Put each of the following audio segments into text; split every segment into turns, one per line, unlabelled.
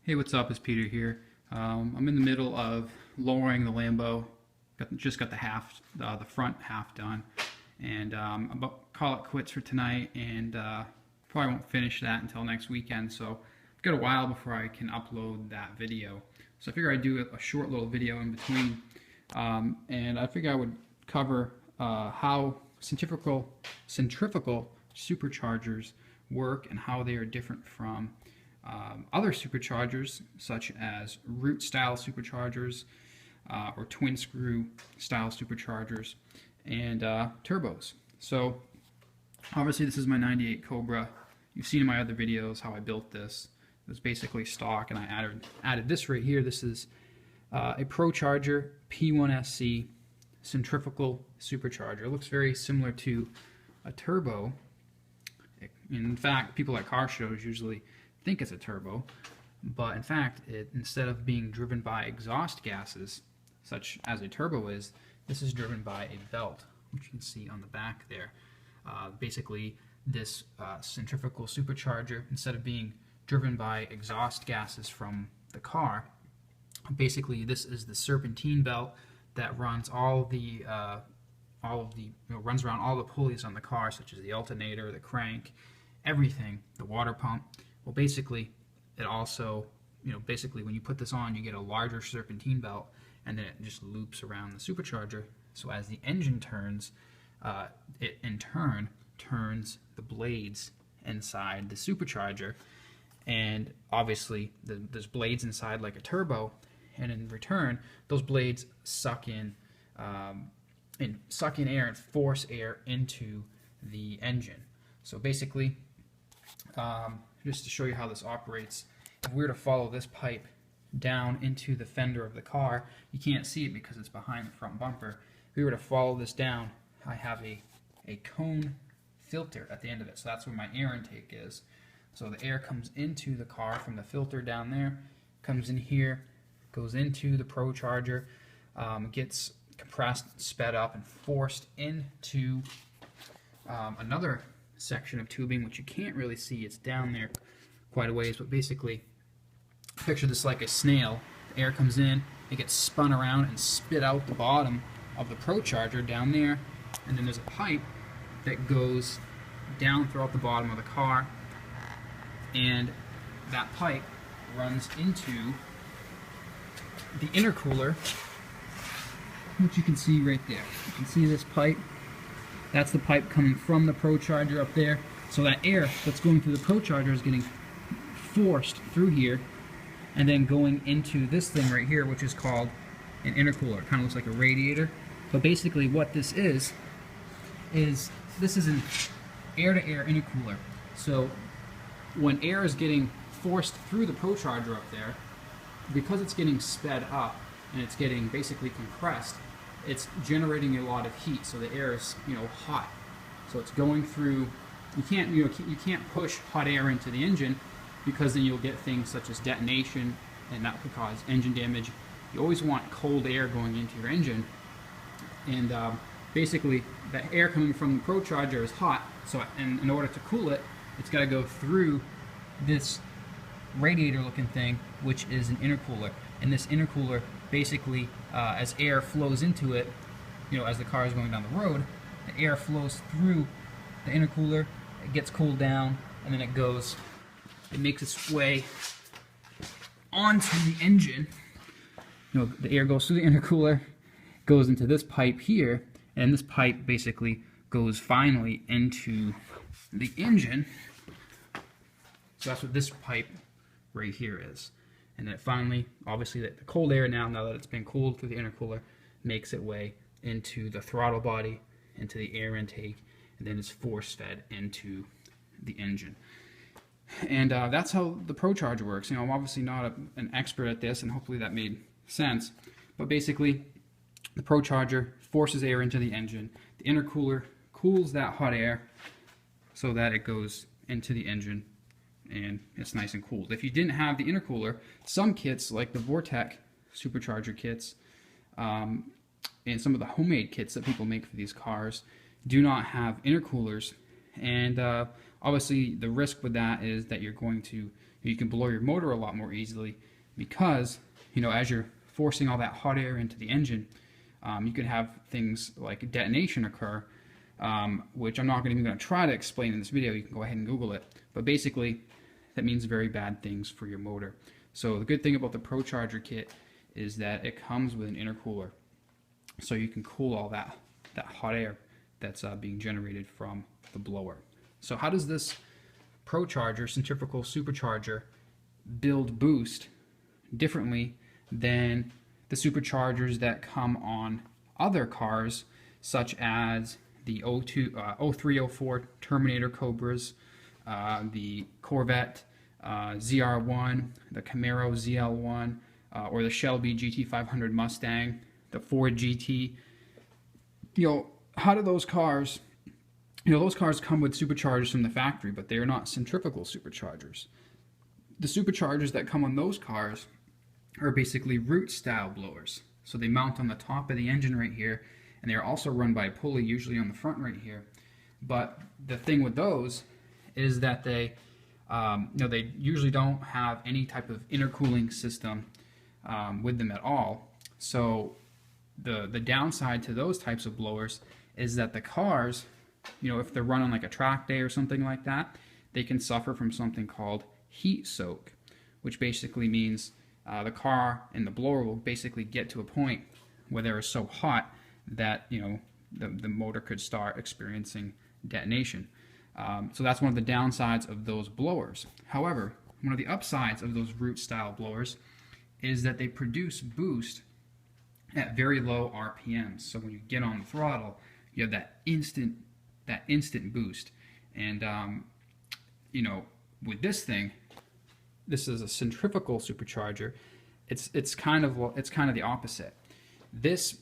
Hey, what's up? It's Peter here. I'm in the middle of lowering the Lambo. Just got the front half done, and I'm about to call it quits for tonight. And probably won't finish that until next weekend. So I've got a while before I can upload that video. So I figure I'd do a short little video in between, and I figure I would cover how centrifugal superchargers work and how they are different from other superchargers, such as root style superchargers or twin screw style superchargers and turbos. So obviously this is my 98 Cobra. You've seen in my other videos how I built this. It was basically stock, and I added this right here. This is a Procharger P1SC centrifugal supercharger. It looks very similar to a turbo. In fact, people at car shows usually think it's a turbo, but in fact, instead of being driven by exhaust gases, such as a turbo is, this is driven by a belt, which you can see on the back there. Basically, this centrifugal supercharger, instead of being driven by exhaust gases from the car, basically this is the serpentine belt that runs runs around all the pulleys on the car, such as the alternator, the crank, everything, the water pump. Well, basically, it also, basically when you put this on, you get a larger serpentine belt, and then it just loops around the supercharger. So as the engine turns, it in turn turns the blades inside the supercharger, and obviously there's blades inside like a turbo, and in return, those blades suck in air and force air into the engine. So basically, just to show you how this operates, if we were to follow this pipe down into the fender of the car, you can't see it because it's behind the front bumper. If we were to follow this down, I have a cone filter at the end of it, so that's where my air intake is. So the air comes into the car from the filter down there, comes in here, goes into the Procharger, gets compressed, sped up, and forced into another section of tubing, which you can't really see. It's down there quite a ways, but basically picture this like a snail. The air comes in, it gets spun around and spit out the bottom of the Procharger down there, and then there's a pipe that goes down throughout the bottom of the car, and that pipe runs into the intercooler, which you can see right there. You can see this pipe. That's the pipe coming from the Procharger up there. So that air that's going through the Procharger is getting forced through here and then going into this thing right here, which is called an intercooler. It kind of looks like a radiator. But basically what this is this is an air-to-air intercooler. So when air is getting forced through the Procharger up there, because it's getting sped up and it's getting basically compressed, it's generating a lot of heat, so the air is hot. So it's going through. You can't push hot air into the engine, because then you'll get things such as detonation, and that could cause engine damage. You always want cold air going into your engine, and basically the air coming from the Procharger is hot. So in order to cool it, it's got to go through this radiator-looking thing, which is an intercooler. And this intercooler, basically, as air flows into it, as the car is going down the road, the air flows through the intercooler, it gets cooled down, and then it makes its way onto the engine. The air goes through the intercooler, goes into this pipe here, and this pipe basically goes finally into the engine. So that's what this pipe right here is. And then it finally, obviously the cold air now that it's been cooled through the intercooler, makes its way into the throttle body, into the air intake, and then it's force fed into the engine. And that's how the Procharger works. I'm obviously not an expert at this, and hopefully that made sense. But basically, the Procharger forces air into the engine. The intercooler cools that hot air so that it goes into the engine, and it's nice and cooled. If you didn't have the intercooler, some kits like the Vortec supercharger kits and some of the homemade kits that people make for these cars do not have intercoolers, and obviously the risk with that is that you're going to you can blow your motor a lot more easily because, as you're forcing all that hot air into the engine, you could have things like detonation occur, which I'm not even going to try to explain in this video. You can go ahead and Google it. But basically, that means very bad things for your motor. So the good thing about the Procharger kit is that it comes with an intercooler. So you can cool all that hot air that's being generated from the blower. So how does this Procharger centrifugal supercharger build boost differently than the superchargers that come on other cars, such as the 0304 Terminator Cobras, the Corvette ZR1, the Camaro ZL1, or the Shelby GT500 Mustang, the Ford GT? How do those cars, those cars come with superchargers from the factory, but they are not centrifugal superchargers. The superchargers that come on those cars are basically root style blowers. So they mount on the top of the engine right here, and they are also run by a pulley, usually on the front right here. But the thing with those is that they usually don't have any type of intercooling system with them at all. So the downside to those types of blowers is that the cars, if they're run on like a track day or something like that, they can suffer from something called heat soak, which basically means the car and the blower will basically get to a point where they're so hot that the motor could start experiencing detonation. So that's one of the downsides of those blowers. However, one of the upsides of those root style blowers is that they produce boost at very low RPMs. So when you get on the throttle, you have that instant boost. And with this thing, this is a centrifugal supercharger. It's kind of the opposite. This,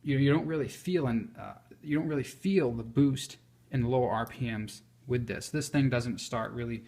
you don't really feel the boost in the lower RPMs with this. This thing doesn't start really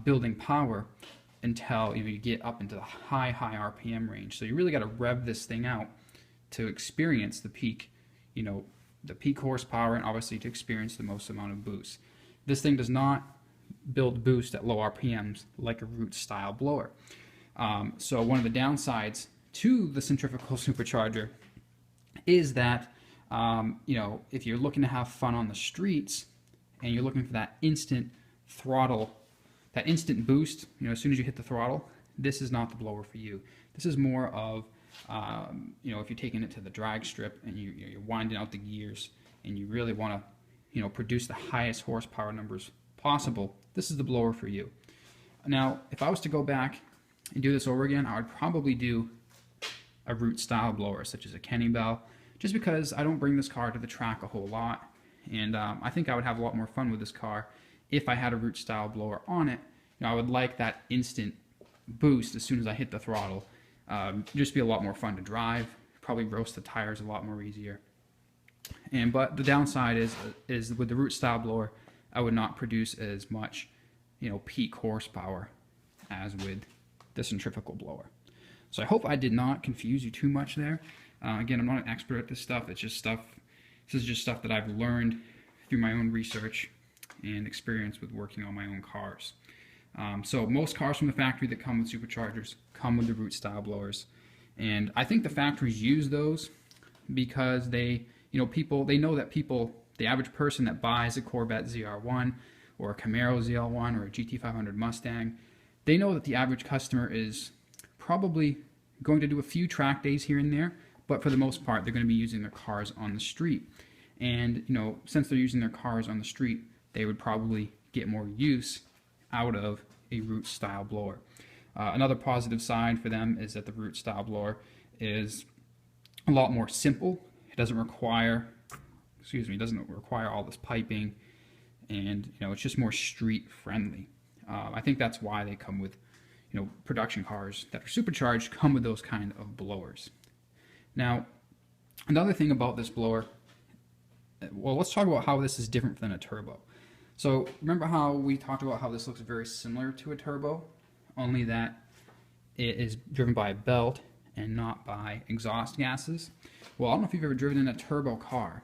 building power until you get up into the high RPM range. So you really got to rev this thing out to experience the peak, the peak horsepower, and obviously to experience the most amount of boost. This thing does not build boost at low RPMs like a root style blower. So one of the downsides to the centrifugal supercharger is that if you're looking to have fun on the streets and you're looking for that instant throttle, that instant boost, as soon as you hit the throttle, this is not the blower for you. This is more of if you're taking it to the drag strip and you're winding out the gears and you really want to produce the highest horsepower numbers possible, this is the blower for you. Now, if I was to go back and do this over again, I would probably do a root style blower such as a Kenny Bell, just because I don't bring this car to the track a whole lot, and I think I would have a lot more fun with this car if I had a root style blower on it. I would like that instant boost as soon as I hit the throttle. Just be a lot more fun to drive, probably roast the tires a lot more easier. But the downside is with the root style blower, I would not produce as much peak horsepower as with the centrifugal blower. So I hope I did not confuse you too much there. Again, I'm not an expert at this stuff. This is just stuff that I've learned through my own research and experience with working on my own cars. So most cars from the factory that come with superchargers come with the root style blowers, and I think the factories use those because they know that the average person that buys a Corvette ZR1 or a Camaro ZL1 or a GT500 Mustang, they know that the average customer is probably going to do a few track days here and there, but for the most part, they're going to be using their cars on the street. And since they're using their cars on the street, they would probably get more use out of a root style blower. Another positive side for them is that the root style blower is a lot more simple. It doesn't require all this piping, and it's just more street friendly. I think that's why they come with production cars that are supercharged come with those kind of blowers. Now, another thing about this blower, well, let's talk about how this is different than a turbo. So remember how we talked about how this looks very similar to a turbo, only that it is driven by a belt and not by exhaust gases? Well, I don't know if you've ever driven in a turbo car,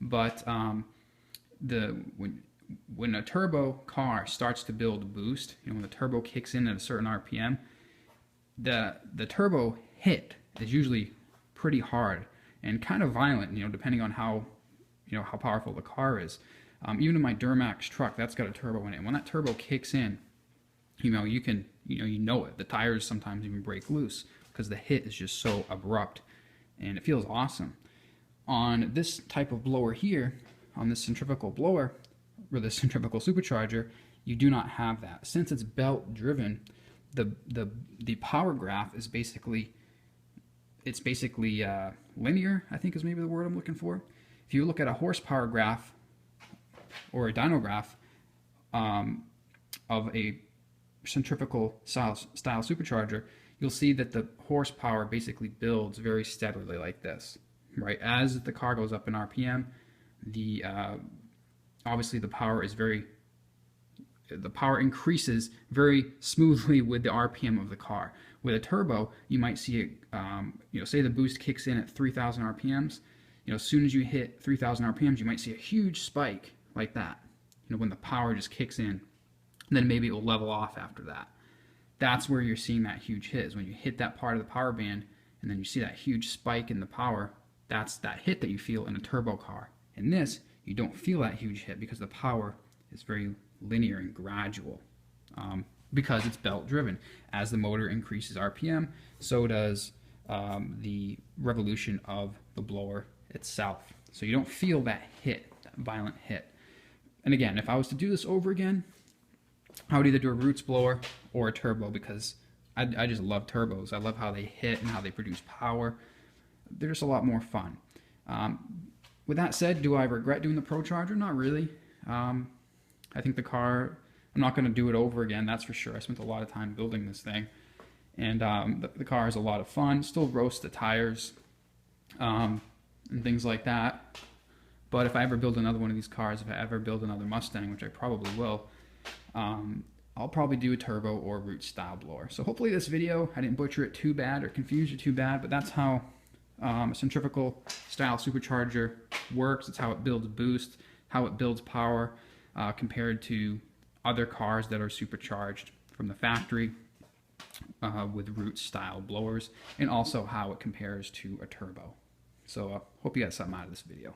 but when when a turbo car starts to build boost, when the turbo kicks in at a certain RPM, the turbo hit is usually pretty hard and kind of violent, depending on how powerful the car is. Even in my Duramax truck, that's got a turbo in it. And when that turbo kicks in, you know it. The tires sometimes even break loose because the hit is just so abrupt, and it feels awesome. On this type of blower here, on this centrifugal blower, or the centrifugal supercharger, you do not have that. Since it's belt driven, the power graph is basically linear, I think is maybe the word I'm looking for. If you look at a horsepower graph or a dyno graph of a centrifugal style supercharger, you'll see that the horsepower basically builds very steadily like this, right? As the car goes up in RPM, obviously the power increases very smoothly with the RPM of the car. With a turbo, you might see it, say the boost kicks in at 3,000 RPMs. As soon as you hit 3,000 RPMs, you might see a huge spike like that. When the power just kicks in, and then maybe it will level off after that. That's where you're seeing that huge hit, is when you hit that part of the power band, and then you see that huge spike in the power. That's that hit that you feel in a turbo car. In this, you don't feel that huge hit because the power is very linear and gradual, because it's belt driven. As the motor increases RPM, so does the revolution of the blower itself. So you don't feel that hit, that violent hit. And again, if I was to do this over again, I would either do a roots blower or a turbo, because I just love turbos. I love how they hit and how they produce power. They're just a lot more fun. With that said, do I regret doing the Procharger? Not really. I think the car, I'm not going to do it over again, that's for sure. I spent a lot of time building this thing. And the car is a lot of fun. Still roast the tires and things like that. But if I ever build another one of these cars, if I ever build another Mustang, which I probably will, I'll probably do a turbo or root style blower. So hopefully this video, I didn't butcher it too bad or confuse you too bad, but that's how a centrifugal style supercharger works. It's how it builds boost, how it builds power compared to other cars that are supercharged from the factory with root style blowers, and also how it compares to a turbo. So hope you got something out of this video.